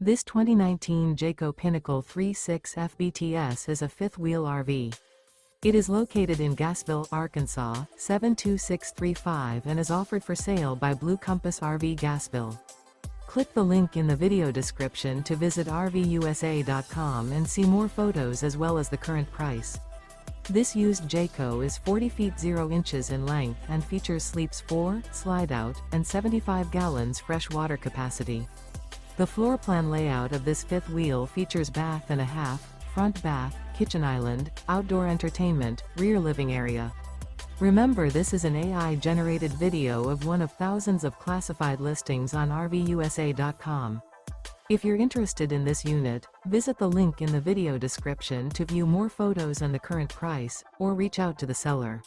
This 2019 Jayco Pinnacle 3.6 FBTS is a fifth-wheel RV. It is located in Gassville, Arkansas, 72635 and is offered for sale by Blue Compass RV Gassville. Click the link in the video description to visit RVUSA.com and see more photos as well as the current price. This used Jayco is 40 feet 0 inches in length and features sleeps 4, slide-out, and 75 gallons fresh water capacity. The floor plan layout of this fifth wheel features bath and a half, front bath, kitchen island, outdoor entertainment, rear living area. Remember, this is an AI-generated video of one of thousands of classified listings on RVUSA.com. If you're interested in this unit, visit the link in the video description to view more photos and the current price, or reach out to the seller.